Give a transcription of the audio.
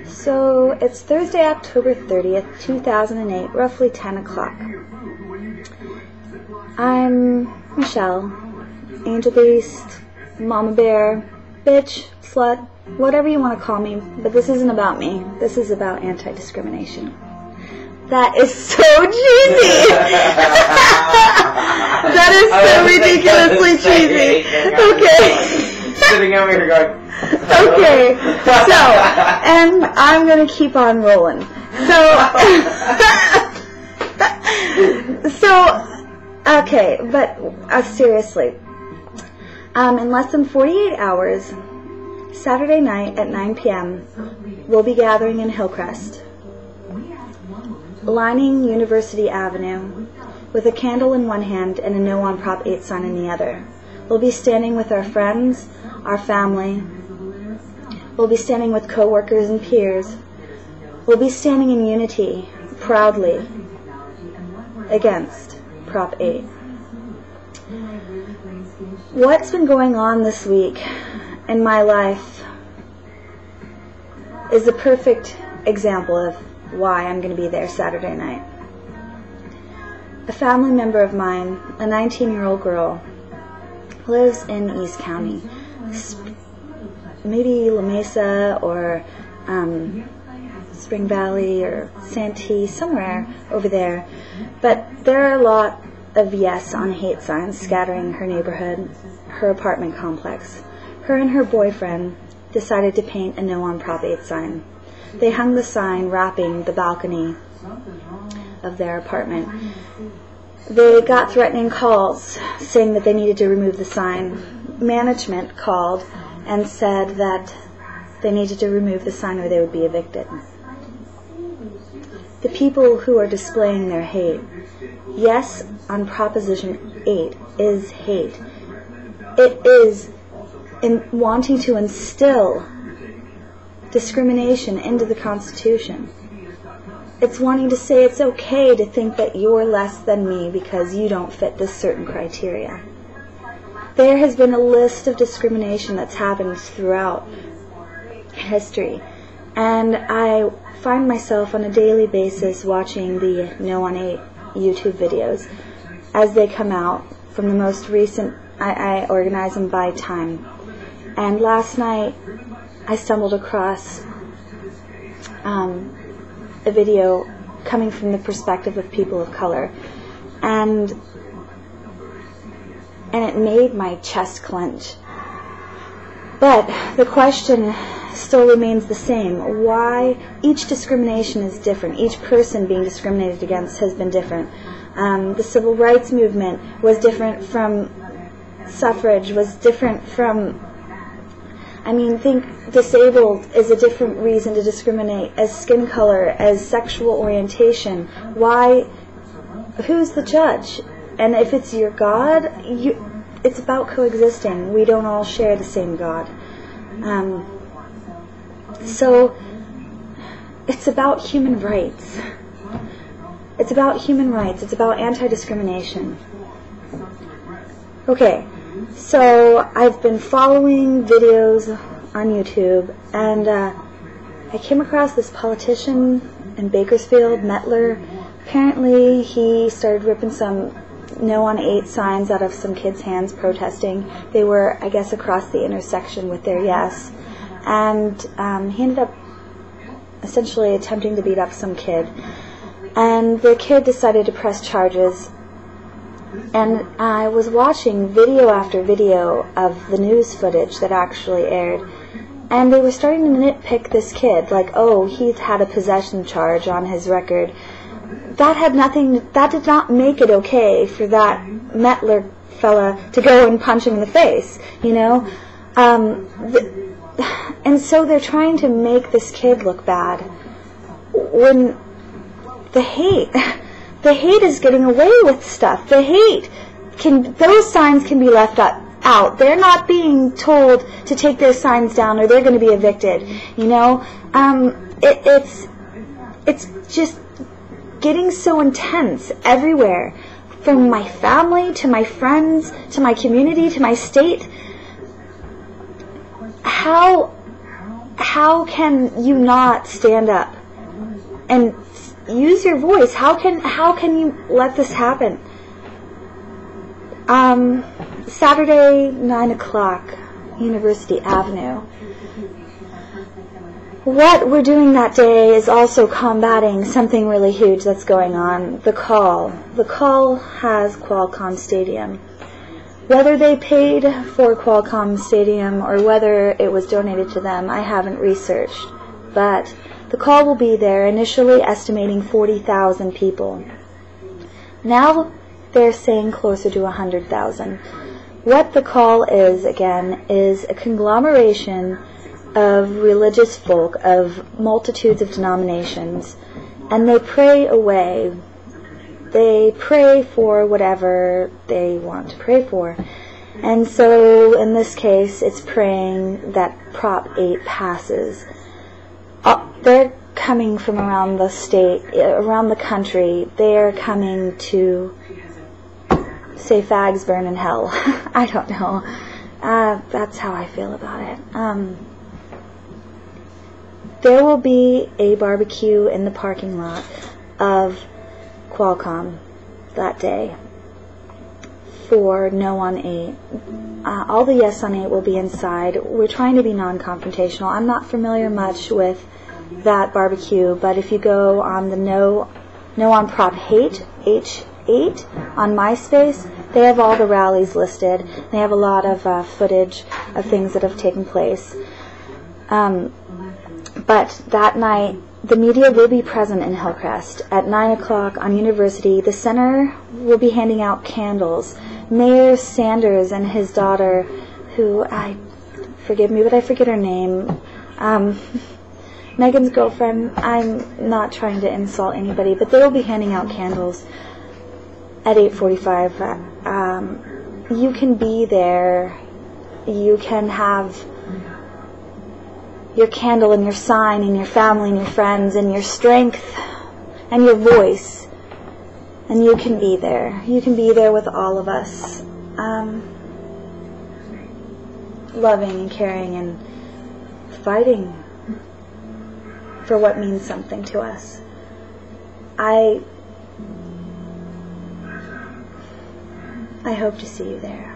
So it's Thursday, October 30th, 2008, roughly 10 o'clock. I'm Michelle, angel beast, mama bear, bitch, slut, whatever you want to call me, but this isn't about me. This is about anti-discrimination. That is so cheesy! That is so ridiculously cheesy. Okay. Sitting over here going... Okay, so, and I'm going to keep on rolling. Okay, but seriously, in less than 48 hours, Saturday night at 9 p.m., we'll be gathering in Hillcrest, lining University Avenue, with a candle in one hand and a No on Prop 8 sign in the other. We'll be standing with our friends, our family. We'll be standing with co-workers and peers. We'll be standing in unity, proudly, against Prop 8. What's been going on this week in my life is a perfect example of why I'm going to be there Saturday night. A family member of mine, a 19-year-old girl, lives in East County. Maybe La Mesa or Spring Valley or Santee, somewhere over there. But there are a lot of yes on hate signs scattering her neighborhood, her apartment complex. Her and her boyfriend decided to paint a No on Prop 8 sign. They hung the sign wrapping the balcony of their apartment. They got threatening calls saying that they needed to remove the sign. Management called and said that they needed to remove the sign or they would be evicted. The people who are displaying their hate, yes on Proposition 8 is hate. It is in wanting to instill discrimination into the Constitution. It's wanting to say it's okay to think that you're less than me because you don't fit this certain criteria. There has been a list of discrimination that's happened throughout history, and I find myself on a daily basis watching the No on 8 YouTube videos as they come out from the most recent. I organize them by time. And last night I stumbled across a video coming from the perspective of people of color, and it made my chest clench. But the question still remains the same. Why? Each discrimination is different. Each person being discriminated against has been different. The civil rights movement was different from suffrage, was different from... think disabled is a different reason to discriminate, as skin color, as sexual orientation. Why? Who's the judge? And if it's your God, it's about coexisting. We don't all share the same God. So it's about human rights. It's about human rights. It's about anti-discrimination. Okay, so I've been following videos on YouTube, and I came across this politician in Bakersfield, Mettler. Apparently he started ripping some No on 8 signs out of some kids' hands protesting. They were, I guess, across the intersection with their yes. And he ended up essentially attempting to beat up some kid. And the kid decided to press charges. And I was watching video after video of the news footage that actually aired. And they were starting to nitpick this kid, like, oh, he's had a possession charge on his record. That did not make it okay for that Mettler fella to go and punch him in the face, you know? And so they're trying to make this kid look bad when the hate is getting away with stuff. Those signs can be left out. They're not being told to take their signs down or they're going to be evicted, you know? It's just getting so intense everywhere, from my family to my friends to my community to my state. How how can you not stand up and use your voice? How can you let this happen? Saturday, 9 o'clock, University Avenue. What we're doing that day is also combating something really huge that's going on, the call. The call has Qualcomm Stadium. Whether they paid for Qualcomm Stadium or whether it was donated to them, I haven't researched. But the call will be there, initially estimating 40,000 people. Now they're saying closer to 100,000. What the call is, again, is a conglomeration of religious folk, of multitudes of denominations, and they pray away. They pray for whatever they want to pray for. And so, in this case, it's praying that Prop 8 passes. They're coming from around the state, around the country. They're coming to say fags burn in hell. I don't know. That's how I feel about it. There will be a barbecue in the parking lot of Qualcomm that day for No on 8. All the Yes on 8 will be inside. We're trying to be non-confrontational. I'm not familiar much with that barbecue, but if you go on the No on Prop Hate, H8, on MySpace, they have all the rallies listed. They have a lot of footage of things that have taken place. But that night, the media will be present in Hillcrest. At 9 o'clock on University, the center will be handing out candles. Mayor Sanders and his daughter, who, forgive me, but I forget her name, Megan's girlfriend, I'm not trying to insult anybody, but they will be handing out candles at 8:45. You can be there. You can have your candle and your sign and your family and your friends and your strength and your voice, and you can be there. You can be there with all of us, loving and caring and fighting for what means something to us. I hope to see you there.